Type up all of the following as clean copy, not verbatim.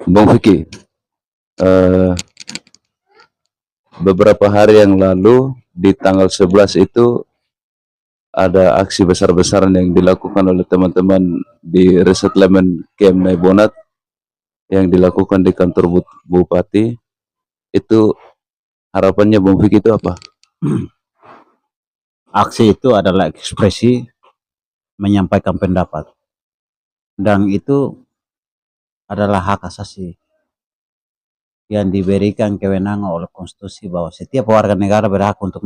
Bang Vicky, eh, beberapa hari yang lalu di tanggal 11 itu ada aksi besar-besaran yang dilakukan oleh teman-teman di resettlement Camp Naibonat yang dilakukan di kantor Bupati. Itu harapannya Bang Vicky itu apa? Aksi itu adalah ekspresi menyampaikan pendapat, dan itu adalah hak asasi yang diberikan kewenangan oleh konstitusi bahwa setiap warga negara berhak untuk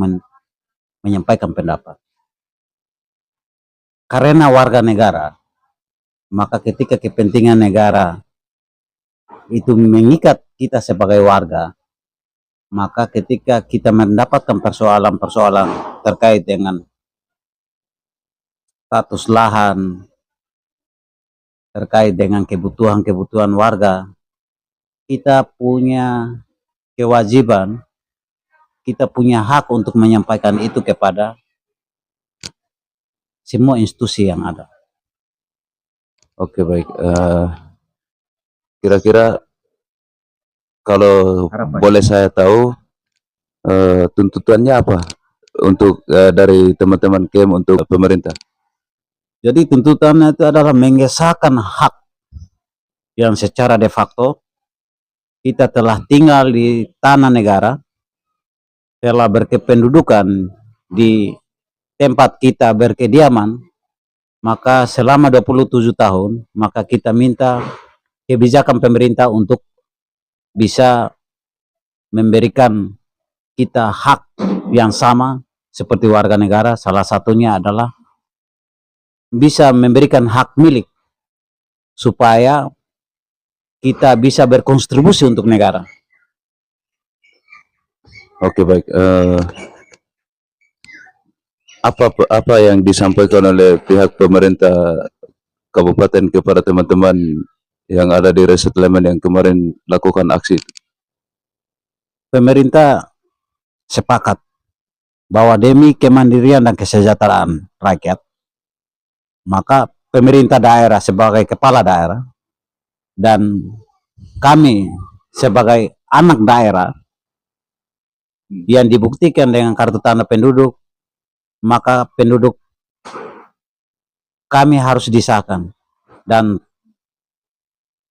menyampaikan pendapat. Karena warga negara, maka ketika kepentingan negara itu mengikat kita sebagai warga, maka ketika kita mendapatkan persoalan-persoalan terkait dengan status lahan, terkait dengan kebutuhan-kebutuhan warga, kita punya kewajiban, kita punya hak untuk menyampaikan itu kepada semua institusi yang ada. Oke, baik. Kira-kira kalau boleh saya tahu tuntutannya apa untuk dari teman-teman Camp untuk pemerintah? Jadi tuntutannya itu adalah mengesahkan hak yang secara de facto kita telah tinggal di tanah negara, telah berkependudukan di tempat kita berkediaman, maka selama 27 tahun, maka kita minta kebijakan pemerintah untuk bisa memberikan kita hak yang sama seperti warga negara. Salah satunya adalah bisa memberikan hak milik supaya kita bisa berkontribusi untuk negara. Oke, baik. Apa yang disampaikan oleh pihak pemerintah kabupaten kepada teman-teman yang ada di resettlement yang kemarin lakukan aksi? Pemerintah sepakat bahwa demi kemandirian dan kesejahteraan rakyat, maka pemerintah daerah sebagai kepala daerah dan kami sebagai anak daerah yang dibuktikan dengan kartu tanda penduduk, maka penduduk kami harus disahkan dan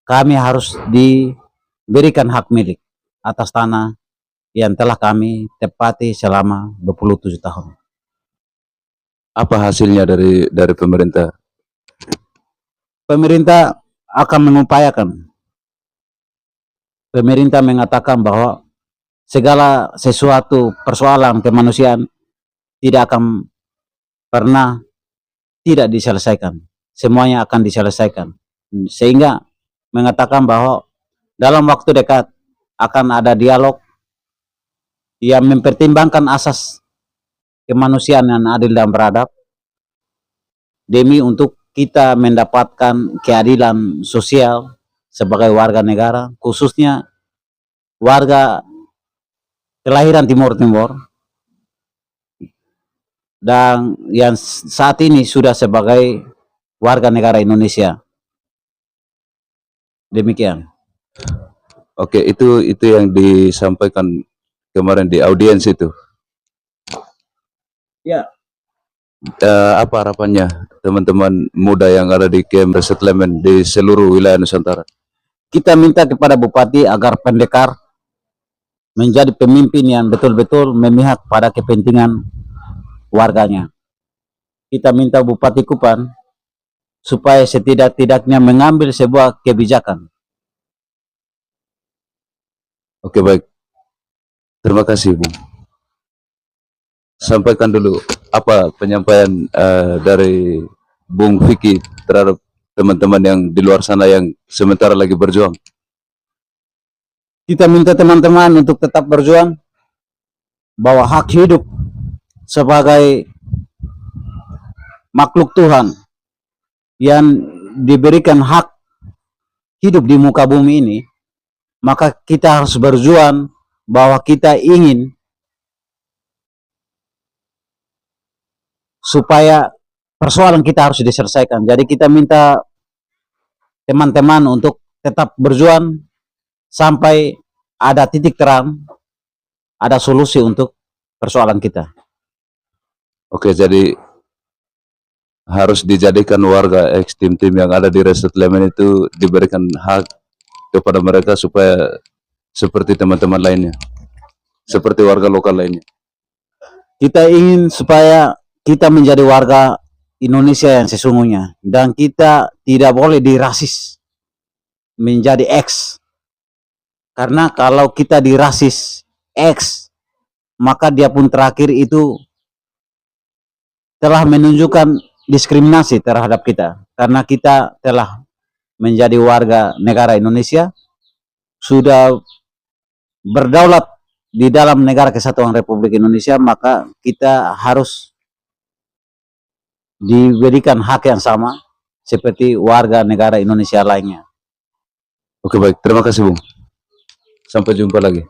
kami harus diberikan hak milik atas tanah yang telah kami tepati selama 27 tahun. Apa hasilnya dari pemerintah? Pemerintah akan mengupayakan. Pemerintah mengatakan bahwa segala sesuatu persoalan kemanusiaan tidak akan pernah tidak diselesaikan. Semuanya akan diselesaikan. Sehingga mengatakan bahwa dalam waktu dekat akan ada dialog yang mempertimbangkan asas kemanusiaan yang adil dan beradab demi untuk kita mendapatkan keadilan sosial sebagai warga negara, khususnya warga kelahiran Timur Timur dan yang saat ini sudah sebagai warga negara Indonesia. Demikian. Oke, itu yang disampaikan kemarin di audiens itu. Ya. Apa harapannya teman-teman muda yang ada di camp resettlement di seluruh wilayah Nusantara? Kita minta kepada Bupati agar pendekar menjadi pemimpin yang betul-betul memihak pada kepentingan warganya. Kita minta Bupati Kupang supaya setidak-tidaknya mengambil sebuah kebijakan. Oke, baik. Terima kasih, Bung. Sampaikan dulu apa penyampaian dari Bung Vicky terhadap teman-teman yang di luar sana yang sementara lagi berjuang. Kita minta teman-teman untuk tetap berjuang bahwa hak hidup sebagai makhluk Tuhan yang diberikan hak hidup di muka bumi ini, maka kita harus berjuang bahwa kita ingin supaya persoalan kita harus diselesaikan. Jadi kita minta teman-teman untuk tetap berjuang sampai ada titik terang, ada solusi untuk persoalan kita. Oke, jadi harus dijadikan warga ex tim-tim yang ada di resettlement itu diberikan hak kepada mereka supaya seperti teman-teman lainnya, seperti warga lokal lainnya. Kita ingin supaya kita menjadi warga Indonesia yang sesungguhnya, dan kita tidak boleh dirasis menjadi X. Karena kalau kita dirasis X, maka dia pun terakhir itu telah menunjukkan diskriminasi terhadap kita. Karena kita telah menjadi warga negara Indonesia, sudah berdaulat di dalam negara kesatuan Republik Indonesia, maka kita harus diberikan hak yang sama seperti warga negara Indonesia lainnya. Oke, baik, terima kasih Bung, sampai jumpa lagi.